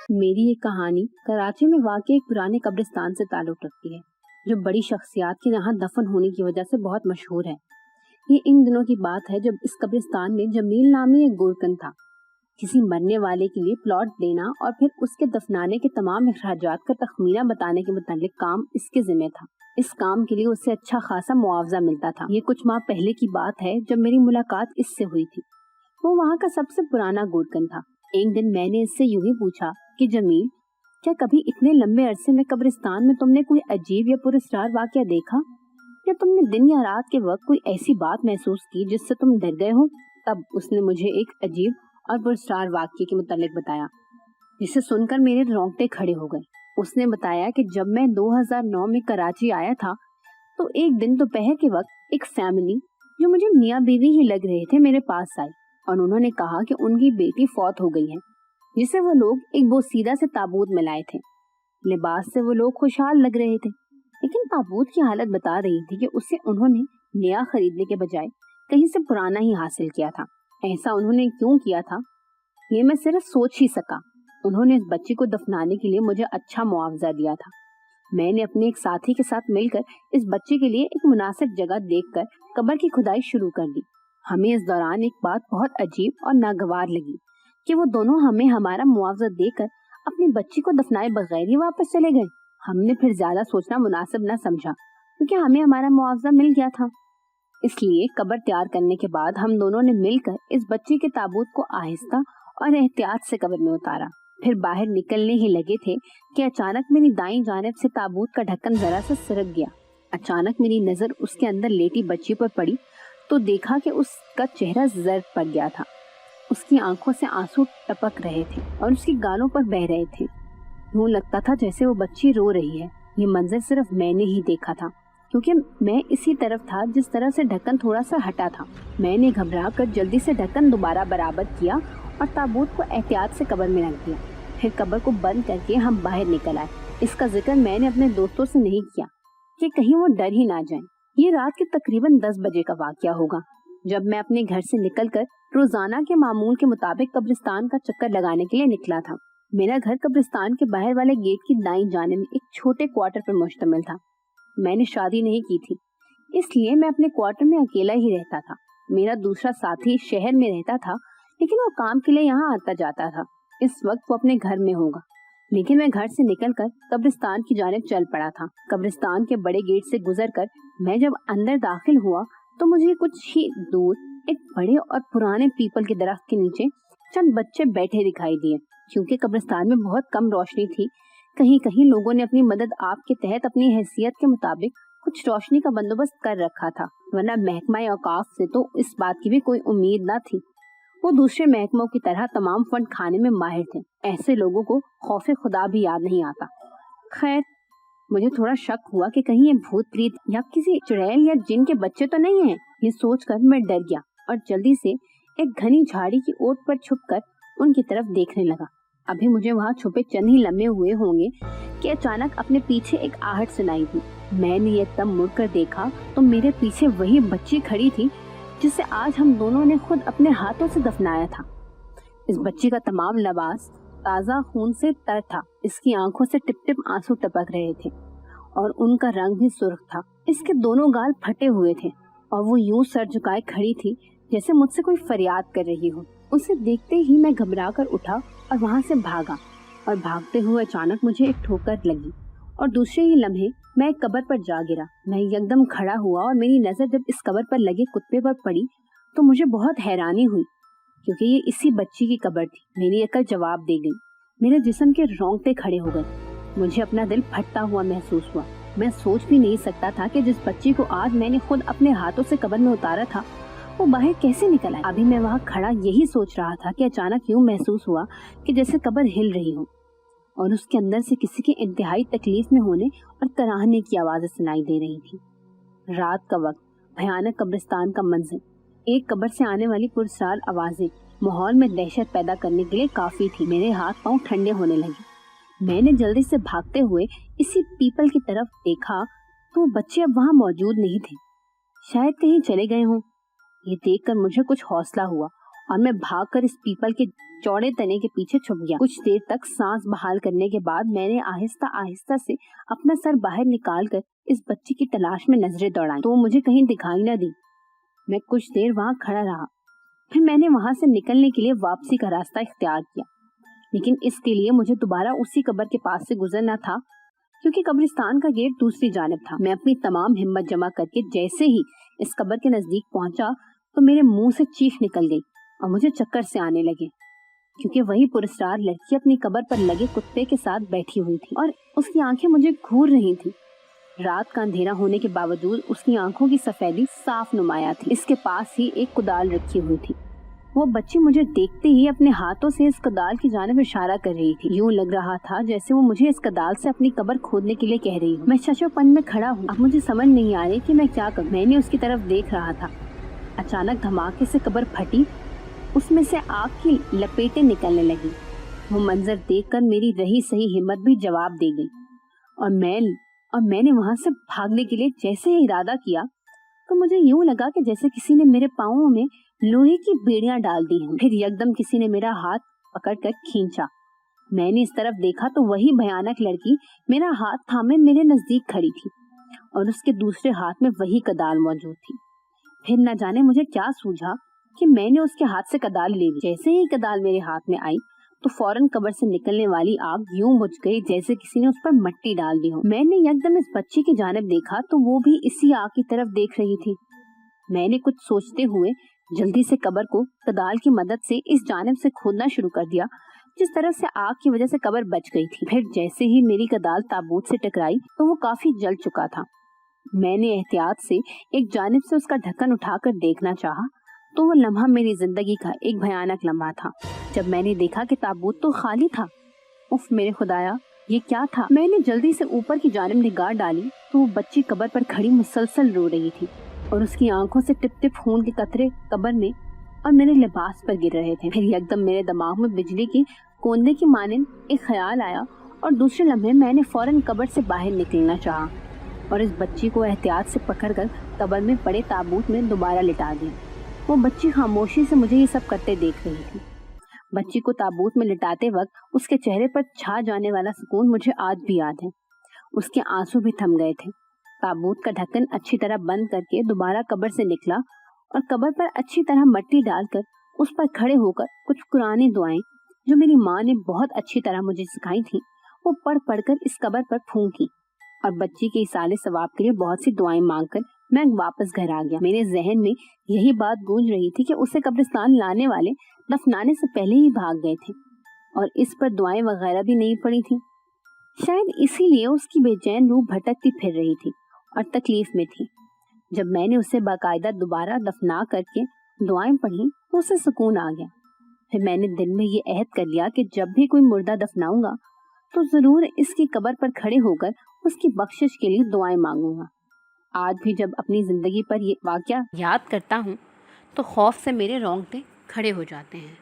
मेरी ये कहानी कराची में वाक़ एक पुराने कब्रिस्तान से ताल्लुक़ रखती है, जो बड़ी शख्सियात के यहाँ दफन होने की वजह से बहुत मशहूर है। ये इन दिनों की बात है जब इस कब्रिस्तान में जमील नामी एक गोरकन था। किसी मरने वाले के लिए प्लॉट देना और फिर उसके दफनाने के तमाम अखराजात का तखमीना बताने के मुतालिक काम इसके ज़िम्मे था। इस काम के लिए उसे अच्छा खासा मुआवजा मिलता था। ये कुछ माह पहले की बात है जब मेरी मुलाकात इससे हुई थी। वो वहाँ का सबसे पुराना गोरकन था। एक दिन मैंने इससे यूं ही पूछा कि जमील, क्या कभी इतने लंबे अरसे में कब्रिस्तान में तुमने कोई अजीब या पुरस्कार वाक़या देखा, या तुमने दिन या रात के वक्त कोई ऐसी बात महसूस की जिससे तुम डर गए हो? तब उसने मुझे एक अजीब और पुरस्कार वाक़ये के मुतालिक बताया, जिसे सुनकर मेरे रोंगटे खड़े हो गए। उसने बताया कि जब मैं 2009 में कराची आया था तो एक दिन दोपहर के वक्त एक फैमिली, जो मुझे मियाँ बीवी ही लग रहे थे, मेरे पास आई और उन्होंने कहा कि उनकी बेटी फौत हो गई है, जिसे वो लोग एक बोसीदा से ताबूत में लाए थे। लिबास से वो लोग खुशहाल लग रहे थे, लेकिन ताबूत की हालत बता रही थी कि उसे उन्होंने नया खरीदने के बजाय कहीं से पुराना ही हासिल किया था। ऐसा उन्होंने क्यों किया था, ये मैं सिर्फ सोच ही सका। उन्होंने इस बच्ची को दफनाने के लिए मुझे अच्छा मुआवजा दिया था। मैंने अपने एक साथी के साथ मिलकर इस बच्चे के लिए एक मुनासिब जगह देखकर कब्र की खुदाई शुरू कर दी। हमें इस दौरान एक बात बहुत अजीब और नागवार लगी कि वो दोनों हमें हमारा मुआवजा देकर अपनी बच्ची को दफनाए बगैर ही वापस चले गए। हमने फिर ज्यादा सोचना मुनासिब न समझा, क्योंकि हमें हमारा मुआवजा मिल गया था। इसलिए कब्र तैयार करने के बाद हम दोनों ने मिलकर इस बच्ची के ताबूत को आहिस्ता और एहतियात से कब्र में उतारा। फिर बाहर निकलने ही लगे थे कि अचानक मेरी दाईं जानिब से ताबूत का ढक्कन जरा सा सरक गया। अचानक मेरी नजर उसके अंदर लेटी बच्ची पर पड़ी तो देखा कि उसका चेहरा जर्द पड़ गया था। उसकी आंखों से आंसू टपक रहे थे और उसके गालों पर बह रहे थे। यूं लगता था जैसे वो बच्ची रो रही है। ये मंजर सिर्फ मैंने ही देखा था, क्योंकि मैं इसी तरफ था जिस तरफ से ढक्कन थोड़ा सा हटा था। मैंने घबरा कर जल्दी से ढक्कन दोबारा बराबर किया और ताबूत को एहतियात से कब्र में रख दिया। फिर कब्र को बंद करके हम बाहर निकल आए। इसका जिक्र मैंने अपने दोस्तों से नहीं किया कि कहीं वो डर ही ना जाएं। ये रात के तकरीबन 10 बजे का वाकया होगा, जब मैं अपने घर से निकलकर रोजाना के मामूल के मुताबिक कब्रिस्तान का चक्कर लगाने के लिए निकला था। मेरा घर कब्रिस्तान के बाहर वाले गेट की दाईं जानिब में एक छोटे क्वार्टर पर मुश्तमिल था। मैंने शादी नहीं की थी, इसलिए मैं अपने क्वार्टर में अकेला ही रहता था। मेरा दूसरा साथी शहर में रहता था, लेकिन वो काम के लिए यहाँ आता जाता था। इस वक्त वो अपने घर में होगा, लेकिन मैं घर से निकलकर कब्रिस्तान की जानिब चल पड़ा था। कब्रिस्तान के बड़े गेट से गुजरकर मैं जब अंदर दाखिल हुआ तो मुझे कुछ ही दूर एक बड़े और पुराने पीपल के दरख्त के नीचे चंद बच्चे बैठे दिखाई दिए। क्योंकि कब्रिस्तान में बहुत कम रोशनी थी, कहीं कहीं लोगों ने अपनी मदद आप के तहत अपनी हैसियत के मुताबिक कुछ रोशनी का बंदोबस्त कर रखा था, वरना महकमा औकाफ से तो इस बात की भी कोई उम्मीद न थी। वो दूसरे महकमों की तरह तमाम फंड खाने में माहिर थे। ऐसे लोगों को खौफे खुदा भी याद नहीं आता। खैर, मुझे थोड़ा शक हुआ कि कहीं ये भूत प्रीत या किसी चुड़ैल या जिन के बच्चे तो नहीं हैं। ये सोचकर मैं डर गया और जल्दी से एक घनी झाड़ी की ओट पर छुपकर उनकी तरफ देखने लगा। अभी मुझे वहाँ छुपे चंद ही लम्हे हुए होंगे कि अचानक अपने पीछे एक आहट सुनाई दी। मैंने ये तब मुड़कर देखा तो मेरे पीछे वही बच्ची खड़ी थी जिसे आज हम दोनों ने खुद अपने हाथों से दफनाया था। इस बच्ची का तमाम लिबास ताज़ा खून से तर था। इसकी आंखों से टिप टिप आंसू टपक रहे थे और उनका रंग भी सुर्ख था। इसके दोनों गाल फटे हुए थे और वो यूं सर झुकाए खड़ी थी जैसे मुझसे कोई फरियाद कर रही हो। उसे देखते ही मैं घबरा कर उठा और वहाँ से भागा, और भागते हुए अचानक मुझे एक ठोकर लगी और दूसरे ही लम्हे मैं एक कब्र पर जा गिरा। मैं एकदम खड़ा हुआ और मेरी नजर जब इस कब्र पर लगे कुत्ते पर पड़ी तो मुझे बहुत हैरानी हुई, क्योंकि ये इसी बच्ची की कब्र थी। मेरी अकल जवाब दे गई। मेरे जिस्म के रोंगटे खड़े हो गए। मुझे अपना दिल फटता हुआ महसूस हुआ। मैं सोच भी नहीं सकता था कि जिस बच्ची को आज मैंने खुद अपने हाथों से कब्र में उतारा था वो बाहर कैसे निकल आए। अभी मैं वहाँ खड़ा यही सोच रहा था कि अचानक यूं महसूस हुआ कि जैसे कब्र हिल रही हो और उसके अंदर से किसी के इंतहाई तकलीफ में होने और कराहने की आवाजें सुनाई दे रही थी। रात का वक्त, भयानक कब्रिस्तान का मंजर, एक कब्र से आने वाली पुरस्कार आवाजें माहौल में दहशत पैदा करने के लिए काफी थी। मेरे हाथ पांव ठंडे होने लगे। मैंने जल्दी से भागते हुए इसी पीपल की तरफ देखा तो बच्चे अब वहाँ मौजूद नहीं थे। शायद कहीं चले गए हों। ये देखकर मुझे कुछ हौसला हुआ और मैं भागकर इस पीपल के चौड़े तने के पीछे छुप गया। कुछ देर तक सांस बहाल करने के बाद मैंने आहिस्ता आहिस्ता से अपना सर बाहर निकालकर इस बच्ची की तलाश में नजरें दौड़ाई, तो मुझे कहीं दिखाई न दी। मैं कुछ देर वहाँ खड़ा रहा, फिर मैंने वहाँ से निकलने के लिए वापसी का रास्ता इख्तियार किया, लेकिन इसके लिए मुझे दोबारा उसी कब्र के पास से गुजरना था, क्योंकि कब्रिस्तान का गेट दूसरी जानिब था। मैं अपनी तमाम हिम्मत जमा करके जैसे ही इस कब्र के नजदीक पहुंचा तो मेरे मुंह से चीख निकल गई और मुझे चक्कर से आने लगे, क्योंकि वही पुरस्कार लड़की अपनी कब्र पर लगे कुत्ते के साथ बैठी हुई थी और उसकी आंखें मुझे घूर रही थी। रात का अंधेरा होने के बावजूद उसकी आंखों की सफेदी साफ नुमाया थी। इसके पास ही एक कुदाल रखी हुई थी। वो बच्ची मुझे देखते ही अपने हाथों से इस कुदाल की जानिब इशारा कर रही थी। यूं लग रहा था जैसे वो मुझे इस कुदाल से अपनी कब्र खोदने के लिए कह रही हो। मैं शशोपन में खड़ा हूँ, अब मुझे समझ नहीं आ रही कि मैं क्या करूँ। मैंने उसकी तरफ देख रहा था। अचानक धमाके से कब्र फटी, उसमें से आग की लपेटें निकलने लगी। वो मंजर देखकर मेरी रही सही हिम्मत भी जवाब दे गई और मैंने वहां से भागने के लिए जैसे ही इरादा किया तो मुझे यूं लगा कि जैसे किसी ने मेरे पाँवों में लोहे की बेड़ियां डाल दी हैं। फिर एकदम किसी ने मेरा हाथ पकड़कर खींचा। मैंने इस तरफ देखा तो वही भयानक लड़की मेरा हाथ थामे मेरे नजदीक खड़ी थी और उसके दूसरे हाथ में वही कदाल मौजूद थी। फिर न जाने मुझे क्या सूझा कि मैंने उसके हाथ से कदाल ले ली। जैसे ही कदाल मेरे हाथ में आई तो फौरन कब्र से निकलने वाली आग यूं बुझ गई जैसे किसी ने उस पर मट्टी डाल दी हो। मैंने एकदम इस बच्ची की जानिब देखा तो वो भी इसी आग की तरफ देख रही थी। मैंने कुछ सोचते हुए जल्दी से कब्र को कदाल की मदद से इस जानिब से खोदना शुरू कर दिया जिस तरफ से आग की वजह से कब्र बच गई थी। फिर जैसे ही मेरी कदाल ताबूत से टकराई तो वो काफी जल चुका था। मैंने एहतियात से एक जानिब से उसका ढक्कन उठाकर देखना चाहा तो वो लम्हा मेरी जिंदगी का एक भयानक लम्हा था। जब मैंने देखा कि ताबूत तो खाली था, उफ मेरे खुदाया, ये क्या था। मैंने जल्दी से ऊपर की जानिब निगाह डाली तो वो बच्ची कब्र पर खड़ी मुसलसल रो रही थी और उसकी आंखों से टिप टिप खून के कतरे कब्र में और मेरे लिबास पर गिर रहे थे। फिर एकदम मेरे दिमाग में बिजली के कोंदे की मानिंद एक ख्याल आया और दूसरे लम्हे मैंने फौरन कब्र से बाहर निकलना चाहा और इस बच्ची को एहतियात से पकड़कर कब्र में पड़े ताबूत में दोबारा लिटा दिया। वो बच्ची खामोशी से मुझे ये सब करते देख रही थी। बच्ची को ताबूत में लिटाते वक्त उसके चेहरे पर छा जाने वाला सुकून मुझे आज भी याद है। उसके आंसू भी थम गए थे। ताबूत का ढक्कन अच्छी तरह बंद करके दोबारा कब्र से निकला और कब्र पर अच्छी तरह मट्टी डालकर उस पर खड़े होकर कुछ कुरानी दुआएं जो मेरी माँ ने बहुत अच्छी तरह मुझे सिखाई थी वो पढ़ पढ़कर इस कब्र पर फूंकी और बच्ची के इसाले सवाब के लिए बहुत सी दुआएं मांगकर मैं वापस घर आ गया। मेरे जहन में यही बात गूंज रही थी कि उसे कब्रिस्तान लाने वाले दफनाने से पहले ही भाग गए थे और इस पर दुआएं वगैरह भी नहीं पड़ी थी। शायद इसीलिए उसकी बेचैन रूह भटकती फिर रही थी और तकलीफ में थी। जब मैंने उसे बाकायदा दोबारा दफना करके दुआएं पढ़ी तो उसे सुकून आ गया। फिर मैंने दिल में ये अहद कर लिया कि जब भी कोई मुर्दा दफनाऊंगा तो जरूर इसकी कब्र पर खड़े होकर उसकी बख्शिश के लिए दुआएं मांगूंगा। आज भी जब अपनी जिंदगी पर ये वाकया याद करता हूँ तो खौफ से मेरे रोंगटे खड़े हो जाते हैं।